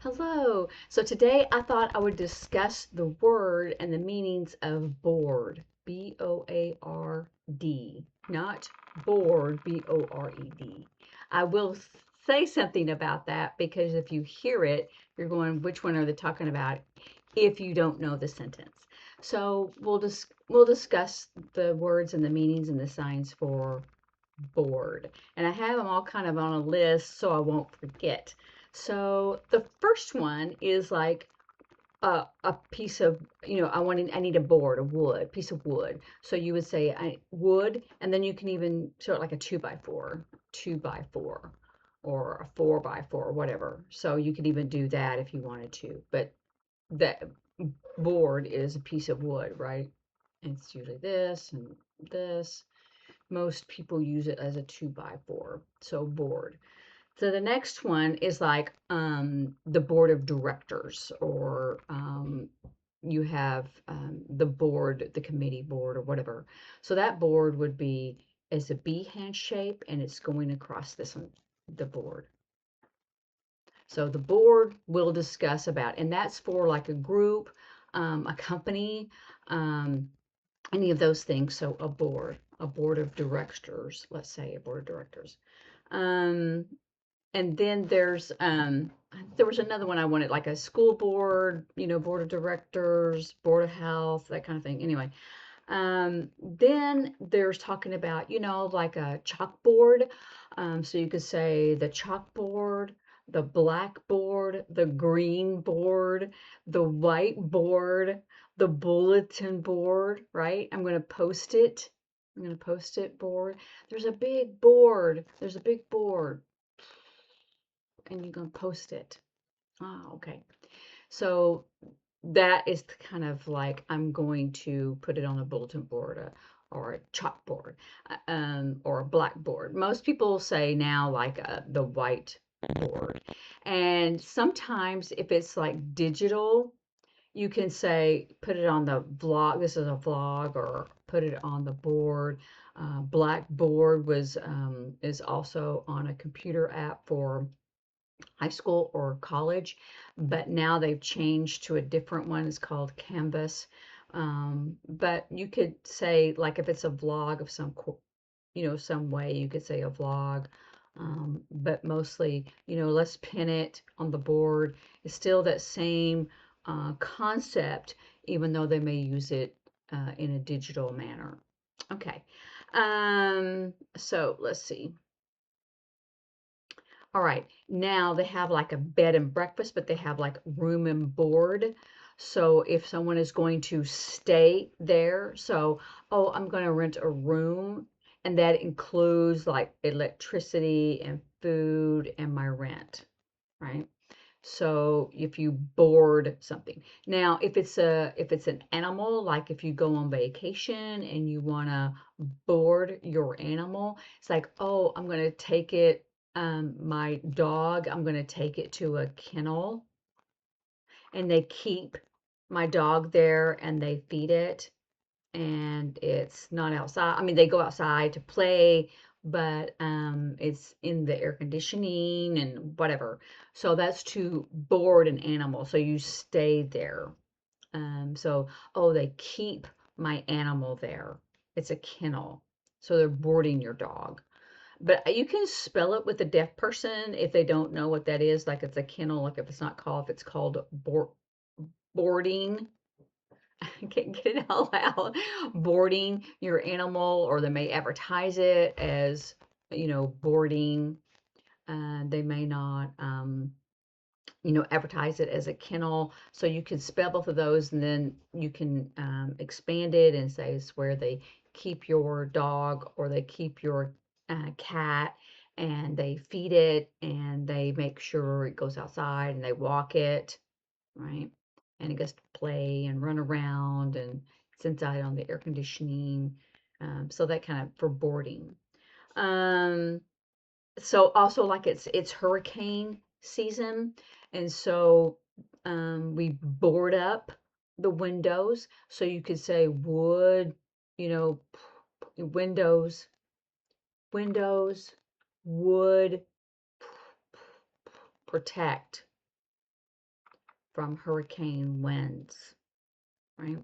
Hello. So today I thought I would discuss the word and the meanings of bored. B-O-A-R-D. Not bored, B-O-R-E-D. I will say something about that because if you hear it, you're going, which one are they talking about if you don't know the sentence? So we'll discuss the words and the meanings and the signs for board. And I have them all kind of on a list so I won't forget. So the first one is like a piece of, I need a board, a wood, piece of wood. So you would say wood, and then you can even show it like a 2x4, 2x4, or a 4x4, or whatever. So you could even do that if you wanted to. But that board is a piece of wood, right? It's usually this and this. Most people use it as a 2x4, so board. So the next one is like the board of directors, or you have the board, the committee board, or whatever. So that board would be as a B hand shape, and it's going across this one, the board. So the board we'll discuss about, and that's for like a group, a company, any of those things. So a board of directors, let's say a board of directors. Um, and then there was another one I wanted, like a school board, board of directors, board of health, that kind of thing. Anyway, then there's talking about, like a chalkboard. So you could say the chalkboard, the blackboard, the green board, the white board, the bulletin board, right? I'm going to post it. I'm going to post it board. There's a big board. There's a big board. And you're going to post it. Oh, okay. So that is kind of like I'm going to put it on a bulletin board, or a chalkboard, or a blackboard. Most people say now like the white board. And sometimes if it's like digital, you can say put it on the vlog. This is a vlog, or put it on the board. Blackboard is also on a computer app for high school or college, but now they've changed to a different one. It's called Canvas. But you could say, like, if it's a vlog of some way, you could say a vlog. But mostly, let's pin it on the board. It's still that same concept, even though they may use it in a digital manner. Okay. So let's see. All right, now they have like a bed and breakfast, but they have like room and board. So if someone is going to stay there, so, oh, I'm going to rent a room, and that includes like electricity and food and my rent, right? So if you board something. Now, if it's an animal, like if you go on vacation and you want to board your animal, it's like, oh, I'm going to take it, my dog, I'm going to take it to a kennel, and they keep my dog there and they feed it, and it's not outside. I mean, they go outside to play, but it's in the air conditioning and whatever. So that's to board an animal. So you stay there. So, oh, they keep my animal there. It's a kennel. So they're boarding your dog. But you can spell it with a deaf person if they don't know what that is. Like it's a kennel, like if it's called boarding. I can't get it all out. Boarding your animal, or they may advertise it as, boarding. They may not, advertise it as a kennel. So you can spell both of those, and then you can expand it and say it's where they keep your dog, or they keep your cat, and they feed it, and they make sure it goes outside, and they walk it, right? And it gets to play and run around, and it's inside on the air conditioning. So that kind of for boarding. Um, so also, like, it's hurricane season, and so we board up the windows. So you could say wood, you know, windows, windows, wood, protect. from hurricane winds, right?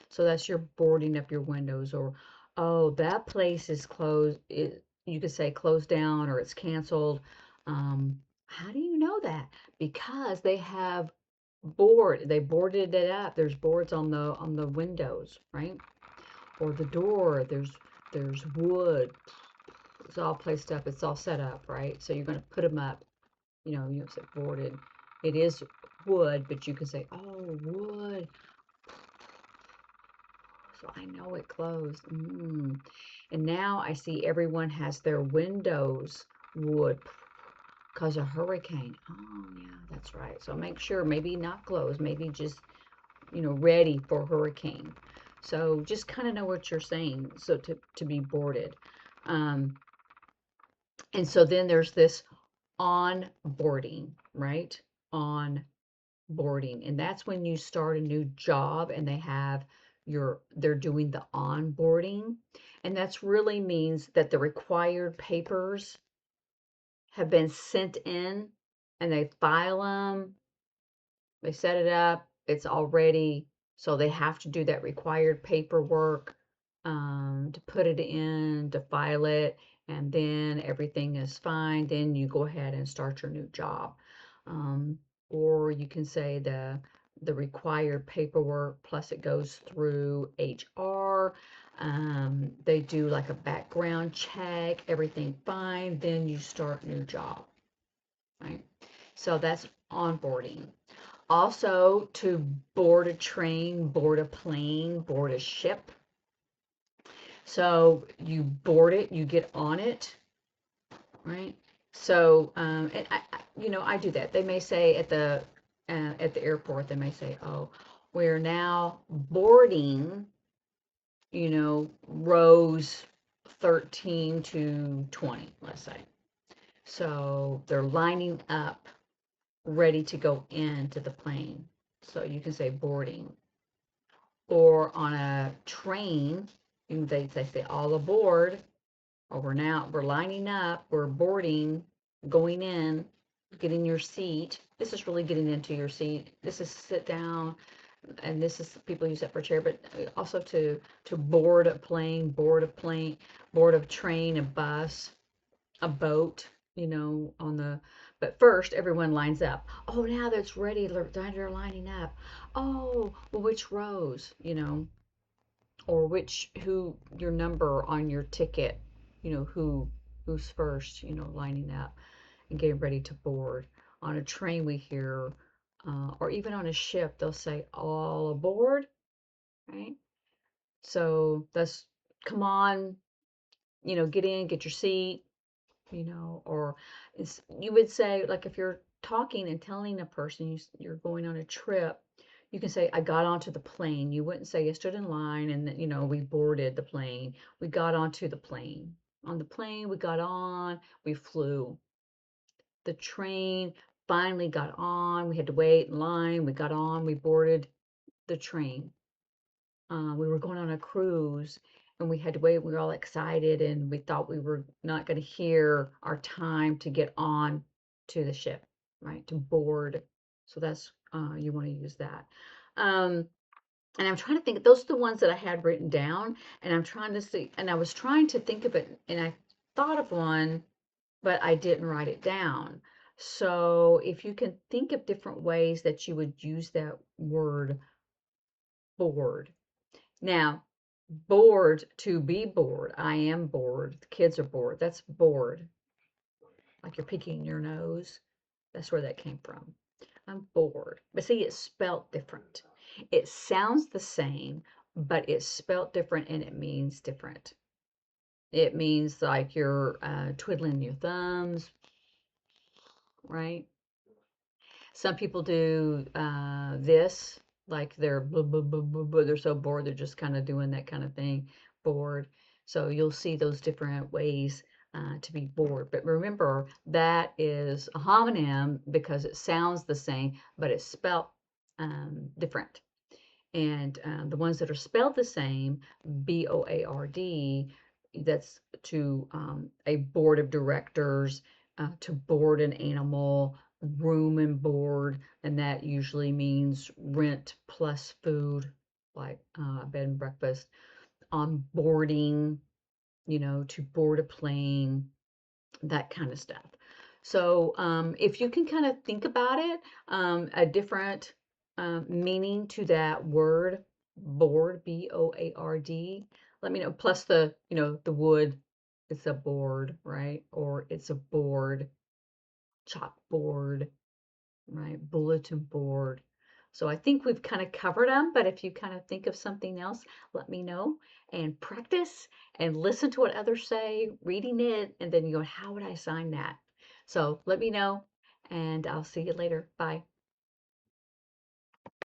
So that's your boarding up your windows, or oh, that place is closed. You could say closed down or it's canceled. How do you know that? Because they boarded it up. There's boards on the windows, right? Or the door. There's wood. It's all placed up. It's all set up, right? So you're going to put them up. You say boarded. It is wood, but you can say, oh, wood. So I know it closed. And now I see everyone has their windows wood because of hurricane. Oh, yeah, that's right. So make sure, maybe not closed, maybe just, ready for hurricane. So just kind of know what you're saying. So to be boarded. Um, and so then there's this onboarding, right? Onboarding. And that's when you start a new job and they're doing the onboarding. And that's really means that the required papers have been sent in and they file them, they set it up, it's all ready. So they have to do that required paperwork to put it in, to file it, and then everything is fine. Then you go ahead and start your new job. Um, or you can say the required paperwork plus it goes through HR. They do like a background check, everything fine, then you start new job, right? So that's onboarding. Also, to board a train, board a plane, board a ship. So you board it, you get on it, right? So, and I do that. They may say at the airport, they may say, "Oh, we're now boarding, rows 13 to 20, let's say." So they're lining up, ready to go into the plane. So you can say boarding. Or on a train, they say all aboard, or we're lining up, we're boarding, going in, getting your seat. This is really getting into your seat. This is sit down, and this is people use that for chair, but also to board a plane, board a train, a bus, a boat, on the, but first everyone lines up. Oh, now that's ready, they're lining up. Oh, well, which rows, or who your number on your ticket, who's first, lining up and getting ready to board. On a train we hear, or even on a ship, they'll say all aboard, right? So that's come on, get in, get your seat, or you would say, like if you're talking and telling a person you're going on a trip, you can say, I got onto the plane. You wouldn't say, I stood in line and then, we boarded the plane. We got onto the plane. On the plane, we got on, we flew. The train finally got on. We had to wait in line. We got on, we boarded the train. We were going on a cruise and we had to wait. We were all excited and we thought we were not going to hear our time to get on to the ship, right? To board. So that's, you want to use that. And I'm trying to think, those are the ones that I had written down, and I'm trying to see, and I was trying to think of it, and I thought of one, but I didn't write it down. So if you can think of different ways that you would use that word bored. Now, bored, to be bored. I am bored. The kids are bored. That's bored. Like you're picking your nose. That's where that came from. I'm bored. But see, it's spelt different. It sounds the same, but it's spelt different and it means different. It means like you're twiddling your thumbs, right? Some people do this, like they're blah, blah, blah, blah, blah, they're so bored, they're just kind of doing that kind of thing, bored. So you'll see those different ways to be bored. But remember, that is a homonym because it sounds the same, but it's spelled different. And the ones that are spelled the same, BOARD, that's to a board of directors, to board an animal, room and board, and that usually means rent plus food, like bed and breakfast. On boarding, to board a plane, that kind of stuff. So if you can kind of think about it, a different meaning to that word, board, board, let me know. Plus the wood, it's a board, right? Or it's a board, chalkboard, right? Bulletin board. So I think we've kind of covered them, but if you kind of think of something else, let me know and practice and listen to what others say, reading it, and then you go, how would I sign that? So let me know, and I'll see you later. Bye.